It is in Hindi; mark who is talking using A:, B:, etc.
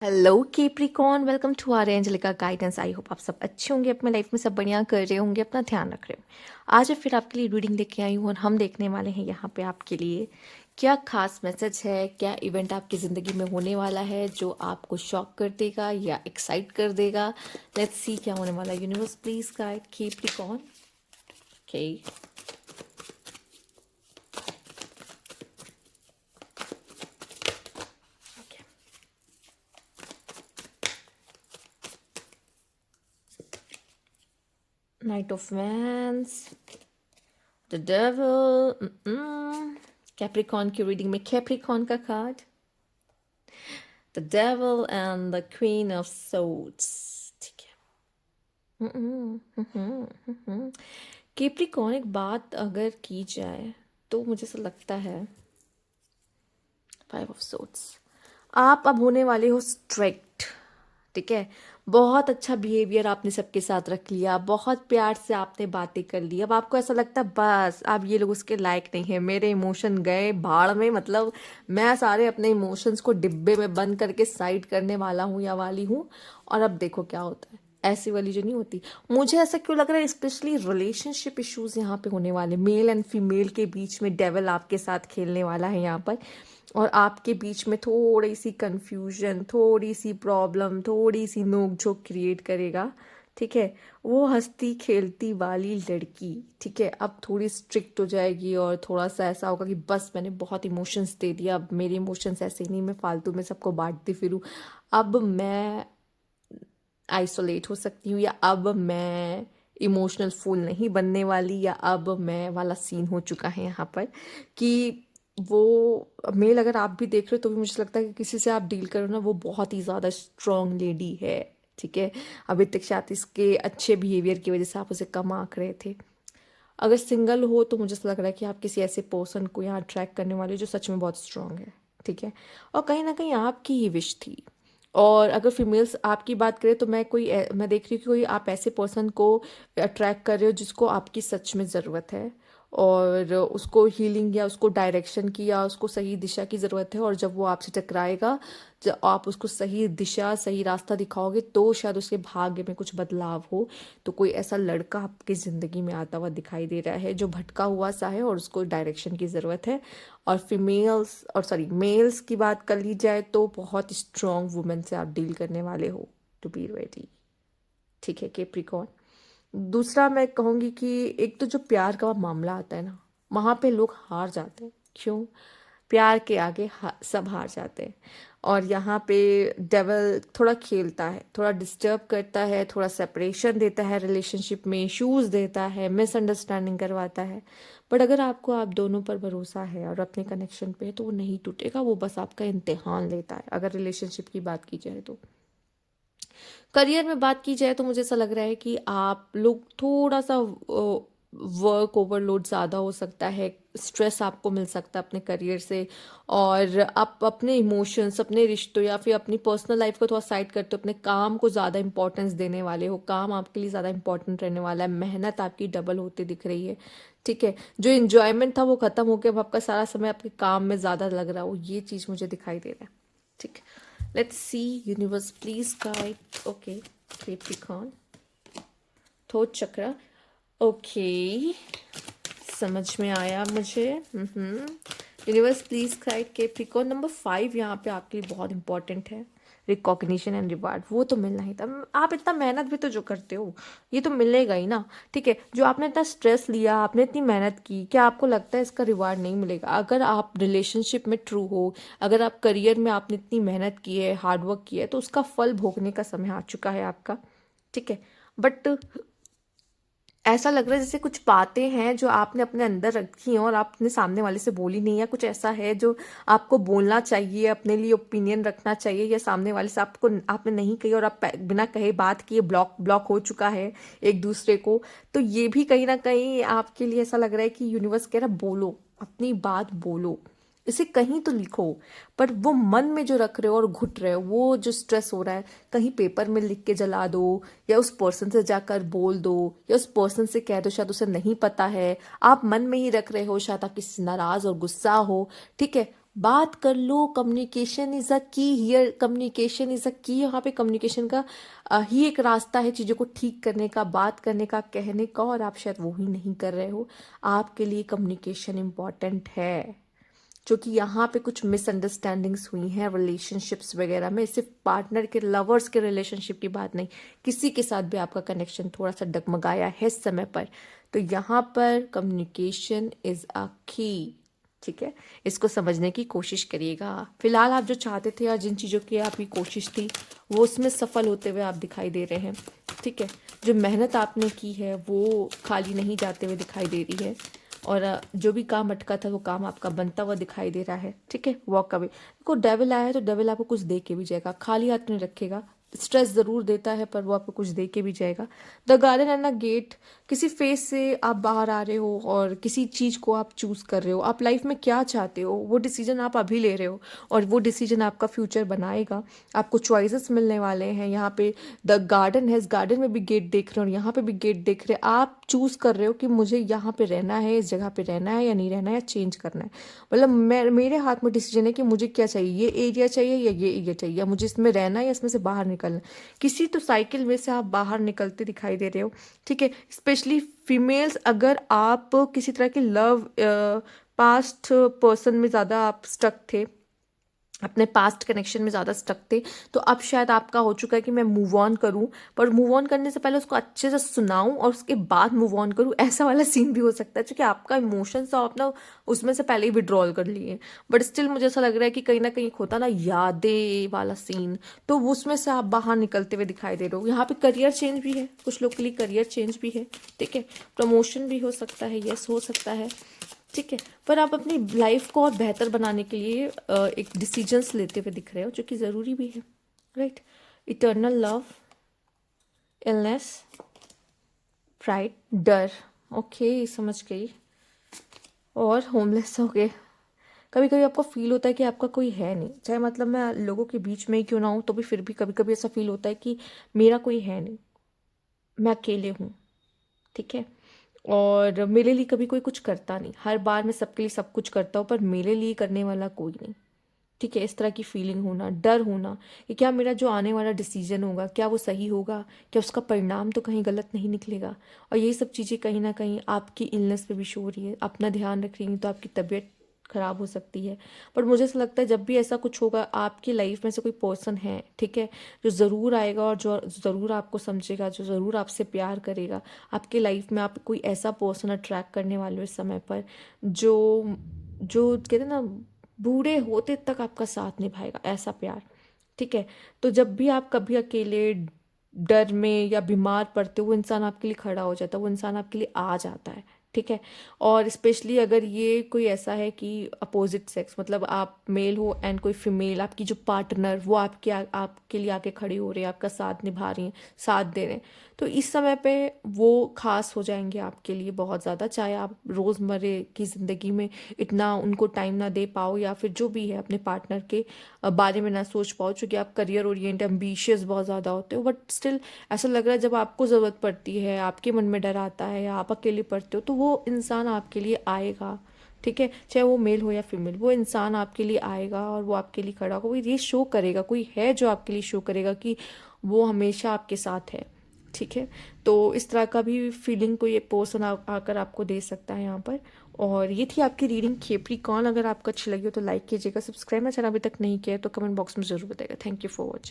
A: Hello Capricorn, welcome to our Angelica guidance. I hope आप सब अच्छे होंगे, अपने लाइफ में सब बढ़िया कर रहे होंगे, अपना ध्यान रख रहे हो। आज मैं फिर आपके लिए रीडिंग लेके आई हूँ और हम देखने वाले हैं यहाँ पे आपके लिए क्या खास मैसेज है, क्या इवेंट आपकी ज़िंदगी में होने वाला है जो आपको शॉक कर देगा या एक्साइट कर देगा। लेट्स सी क्या होने वाला है। Universe please guide Capricorn. Okay, night of wands, the devil. Capricorn की रीडिंग में कैप्रिकॉन का card, the devil and the queen of swords. ठीक है। कैप्रिकॉन, एक बात अगर की जाए तो मुझे ऐसा लगता है, फाइव ऑफ सोर्ड्स, आप अब होने वाले हो स्ट्रिक्ट। ठीक है, बहुत अच्छा बिहेवियर आपने सबके साथ रख लिया, बहुत प्यार से आपने बातें कर ली। अब आपको ऐसा लगता है बस अब ये लोग उसके लायक नहीं है, मेरे इमोशन गए भाड़ में, मतलब मैं सारे अपने इमोशंस को डिब्बे में बंद करके साइड करने वाला हूँ या वाली हूँ। और अब देखो क्या होता है, ऐसी वाली जो नहीं होती। मुझे ऐसा क्यों लग रहा है, स्पेशली रिलेशनशिप इश्यूज यहाँ पे होने वाले, मेल एंड फीमेल के बीच में डेविल आपके साथ खेलने वाला है यहाँ पर। और आपके बीच में थोड़ी सी कंफ्यूजन, थोड़ी सी प्रॉब्लम, थोड़ी सी नोक झोंक क्रिएट करेगा। ठीक है, वो हंसती खेलती वाली लड़की, ठीक है, अब थोड़ी स्ट्रिक्ट हो जाएगी और थोड़ा सा ऐसा होगा कि बस मैंने बहुत इमोशंस दे दिया, अब मेरे इमोशंस ऐसे नहीं मैं फालतू में सबको बांटती फिरूं। अब मैं आइसोलेट हो सकती हूँ, या अब मैं इमोशनल फूल नहीं बनने वाली, या अब मैं वाला सीन हो चुका है यहाँ पर कि वो मेल अगर आप भी देख रहे हो तो भी मुझे लगता है कि किसी से आप डील करो ना, वो बहुत ही ज़्यादा स्ट्रांग लेडी है। ठीक है, अभी तक शायद इसके अच्छे बिहेवियर की वजह से आप उसे कम आंक रहे थे। अगर सिंगल हो तो मुझे ऐसा लग रहा है कि आप किसी ऐसे पर्सन को यहाँ ट्रैक करने वाले हो जो सच में बहुत स्ट्रांग है। ठीक है, और कहीं ना कहीं आपकी ही विश थी। और अगर फीमेल्स आपकी बात करें तो मैं देख रही हूँ कि कोई आप ऐसे पर्सन को अट्रैक्ट कर रहे हो जिसको आपकी सच में ज़रूरत है, और उसको हीलिंग या उसको डायरेक्शन की या उसको सही दिशा की ज़रूरत है। और जब वो आपसे टकराएगा, जब आप उसको सही दिशा सही रास्ता दिखाओगे तो शायद उसके भाग्य में कुछ बदलाव हो। तो कोई ऐसा लड़का आपकी ज़िंदगी में आता हुआ दिखाई दे रहा है जो भटका हुआ सा है और उसको डायरेक्शन की ज़रूरत है। और फीमेल्स और सॉरी मेल्स की बात कर ली जाए तो बहुत स्ट्रॉन्ग वुमेन से आप डील करने वाले हो, टू बी रेडी। ठीक है केप्रिकॉन। दूसरा मैं कहूँगी कि एक तो जो प्यार का मामला आता है ना, वहाँ पे लोग हार जाते हैं। क्यों? प्यार के आगे सब हार जाते हैं। और यहाँ पे डेवल थोड़ा खेलता है, थोड़ा डिस्टर्ब करता है, थोड़ा सेपरेशन देता है, रिलेशनशिप में इश्यूज देता है, मिसअंडरस्टैंडिंग करवाता है। बट अगर आपको आप दोनों पर भरोसा है और अपने कनेक्शन पे है तो वो नहीं टूटेगा, वो बस आपका इम्तिहान लेता है अगर रिलेशनशिप की बात की जाए तो। करियर में बात की जाए तो मुझे ऐसा लग रहा है कि आप लोग थोड़ा सा वर्क ओवरलोड ज़्यादा हो सकता है, स्ट्रेस आपको मिल सकता है अपने करियर से। और आप अपने इमोशंस, अपने रिश्तों या फिर अपनी पर्सनल लाइफ को थोड़ा साइड करते हो, अपने काम को ज़्यादा इंपॉर्टेंस देने वाले हो, काम आपके लिए ज़्यादा इंपॉर्टेंट रहने वाला है, मेहनत आपकी डबल होती दिख रही है। ठीक है, जो इन्जॉयमेंट था वो ख़त्म हो गया, अब आपका सारा समय आपके काम में ज़्यादा लग रहा हो, ये चीज़ मुझे दिखाई दे रहा है। ठीक, let's see universe please guide. Okay, capricorn, thought चक्र। ओके, समझ में आया मुझे। Universe please guide Capricorn. Number 5 यहाँ पे आपके लिए बहुत इंपॉर्टेंट है, रिकॉग्निशन एंड रिवार्ड। वो तो मिलना ही था, आप इतना मेहनत भी तो जो करते हो ये तो मिलेगा ही ना। ठीक है, जो आपने इतना स्ट्रेस लिया, आपने इतनी मेहनत की, क्या आपको लगता है इसका रिवार्ड नहीं मिलेगा? अगर आप रिलेशनशिप में ट्रू हो, अगर आप करियर में आपने इतनी मेहनत की है, हार्डवर्क किया है, तो उसका फल भोगने का समय आ चुका है आपका। ठीक है, बट ऐसा लग रहा है जैसे कुछ बातें हैं जो आपने अपने अंदर रखी हैं और आपने सामने वाले से बोली नहीं, या कुछ ऐसा है जो आपको बोलना चाहिए, अपने लिए ओपिनियन रखना चाहिए, या सामने वाले से आपको आपने नहीं कही और आप बिना कहे बात किए ब्लॉक ब्लॉक हो चुका है एक दूसरे को। तो ये भी कहीं ना कहीं आपके लिए ऐसा लग रहा है कि यूनिवर्स कह रहा है बोलो, अपनी बात बोलो, इसे कहीं तो लिखो। पर वो मन में जो रख रहे हो और घुट रहे हो, वो जो स्ट्रेस हो रहा है, कहीं पेपर में लिख के जला दो, या उस पर्सन से जाकर बोल दो, या उस पर्सन से कह दो, शायद उसे नहीं पता है, आप मन में ही रख रहे हो, शायद आप किसी से नाराज और गुस्सा हो। ठीक है, बात कर लो, कम्युनिकेशन इज़ अ की हियर, कम्युनिकेशन इज़ अ की। यहाँ पे कम्युनिकेशन का ही एक रास्ता है चीज़ों को ठीक करने का, बात करने का, कहने का, और आप शायद वो ही नहीं कर रहे हो। आपके लिए कम्युनिकेशन इम्पॉर्टेंट है, क्योंकि यहाँ पे कुछ मिसअंडरस्टैंडिंग्स हुई हैं रिलेशनशिप्स वगैरह में। सिर्फ पार्टनर के, लवर्स के रिलेशनशिप की बात नहीं, किसी के साथ भी आपका कनेक्शन थोड़ा सा डगमगाया है इस समय पर। तो यहाँ पर कम्युनिकेशन इज़ अ की। ठीक है, इसको समझने की कोशिश करिएगा। फिलहाल आप जो चाहते थे या जिन चीज़ों की आपकी कोशिश थी वो उसमें सफल होते हुए आप दिखाई दे रहे हैं। ठीक है, जो मेहनत आपने की है वो खाली नहीं जाते हुए दिखाई दे रही है, और जो भी काम अटका था वो काम आपका बनता हुआ दिखाई दे रहा है। ठीक है, वॉक अवे। देखो, डेविल आया है तो डेविल आपको कुछ दे के भी जाएगा, खाली हाथ नहीं रखेगा। स्ट्रेस ज़रूर देता है पर वो आपको कुछ दे के भी जाएगा। The garden and the gate, किसी फेज से आप बाहर आ रहे हो और किसी चीज़ को आप चूज़ कर रहे हो। आप लाइफ में क्या चाहते हो वो डिसीजन आप अभी ले रहे हो, और वो डिसीजन आपका फ्यूचर बनाएगा। आपको चॉइसेस मिलने वाले हैं। यहाँ पे द गार्डन है, इस गार्डन में भी गेट देख रहे हो और यहाँ पे भी गेट देख रहे हैं। आप चूज़ कर रहे हो कि मुझे यहाँ पे रहना है, इस जगह पे रहना है या नहीं रहना है, या चेंज करना है। मतलब मेरे हाथ में डिसीजन है कि मुझे क्या चाहिए, ये एरिया चाहिए या ये एरिया चाहिए, या मुझे इसमें रहना है या इसमें से बाहर निकलना है। किसी तो साइकिल में से आप बाहर निकलते दिखाई दे रहे हो। ठीक है, स्पेशली फीमेल्स, अगर आप किसी तरह के लव पास्ट पर्सन में ज़्यादा आप स्टक थे, अपने पास्ट कनेक्शन में ज़्यादा स्टक थे, तो अब शायद आपका हो चुका है कि मैं मूव ऑन करूं, पर मूव ऑन करने से पहले उसको अच्छे से सुनाऊं और उसके बाद मूव ऑन करूं, ऐसा वाला सीन भी हो सकता है, क्योंकि आपका इमोशंस आप अपना उसमें से पहले ही विड्रॉल कर लिए। बट स्टिल मुझे ऐसा लग रहा है कि कहीं ना कहीं एक होता ना यादें वाला सीन, तो वो उसमें से आप बाहर निकलते हुए दिखाई दे रहे हो। यहाँ पे करियर चेंज भी है, कुछ लोग के लिए करियर चेंज भी है। ठीक है, प्रमोशन भी हो सकता है, यस हो सकता है। ठीक है, पर आप अपनी लाइफ को और बेहतर बनाने के लिए एक डिसीजंस लेते हुए दिख रहे हो, जो कि ज़रूरी भी है। Right, eternal love, illness, pride, डर। ओके, समझ गई। और होमलेस हो गए। कभी कभी आपको फील होता है कि आपका कोई है नहीं, चाहे मतलब मैं लोगों के बीच में ही क्यों ना हूँ, तो भी फिर भी कभी कभी ऐसा फील होता है कि मेरा कोई है नहीं, मैं अकेले हूँ। ठीक है, और मेरे लिए कभी कोई कुछ करता नहीं। हर बार मैं सबके लिए सब कुछ करता हूँ पर मेरे लिए करने वाला कोई नहीं। ठीक है, इस तरह की फीलिंग होना, डर होना कि क्या मेरा जो आने वाला डिसीजन होगा क्या वो सही होगा, क्या उसका परिणाम तो कहीं गलत नहीं निकलेगा। और ये सब चीज़ें कहीं ना कहीं आपकी इलनेस पे भी शो हो रही है। अपना ध्यान रख रही तो आपकी तबीयत खराब हो सकती है। पर मुझे ऐसा लगता है जब भी ऐसा कुछ होगा, आपकी लाइफ में से कोई पर्सन है, ठीक है, जो ज़रूर आएगा और जो ज़रूर आपको समझेगा, जो ज़रूर आपसे प्यार करेगा। आपके लाइफ में आप कोई ऐसा पर्सन अट्रैक्ट करने वाले हो इस समय पर, जो जो कहते हैं ना, बूढ़े होते तक आपका साथ निभाएगा, ऐसा प्यार। ठीक है, तो जब भी आप कभी अकेले, डर में या बीमार पड़ते हो, वो इंसान आपके लिए खड़ा हो जाता है, वो इंसान आपके लिए आ जाता है। ठीक है, और स्पेशली अगर ये कोई ऐसा है कि अपोजिट सेक्स, मतलब आप मेल हो एंड कोई फीमेल, आपकी जो पार्टनर वो आपके लिए आके खड़ी हो रही है, आपका साथ निभा रही हैं, साथ दे रहे हैं, तो इस समय पे वो खास हो जाएंगे आपके लिए बहुत ज़्यादा। चाहे आप रोज़मर्रे की ज़िंदगी में इतना उनको टाइम ना दे पाओ, या फिर जो भी है अपने पार्टनर के बारे में ना सोच पाओ, चूँकि आप करियर ओरिएंट एम्बिशियस बहुत ज़्यादा होते हो, बट स्टिल ऐसा लग रहा है जब आपको ज़रूरत पड़ती है, आपके मन में डर आता है या आप अकेले पड़ते हो, तो वो इंसान आपके लिए आएगा। ठीक है, चाहे वो मेल हो या फीमेल, वो इंसान आपके लिए आएगा और वो आपके लिए खड़ा होगा। वो ये शो करेगा, कोई है जो आपके लिए शो करेगा कि वो हमेशा आपके साथ है। ठीक है, तो इस तरह का भी फीलिंग कोई पर्सन आकर आपको दे सकता है यहाँ पर। और ये थी आपकी रीडिंग कैप्रिकॉर्न। अगर आपको अच्छी लगी हो तो लाइक कीजिएगा, सब्सक्राइब ना चैनल अभी तक नहीं किया है तो कमेंट बॉक्स में ज़रूर बताइएगा। Thank you for watching.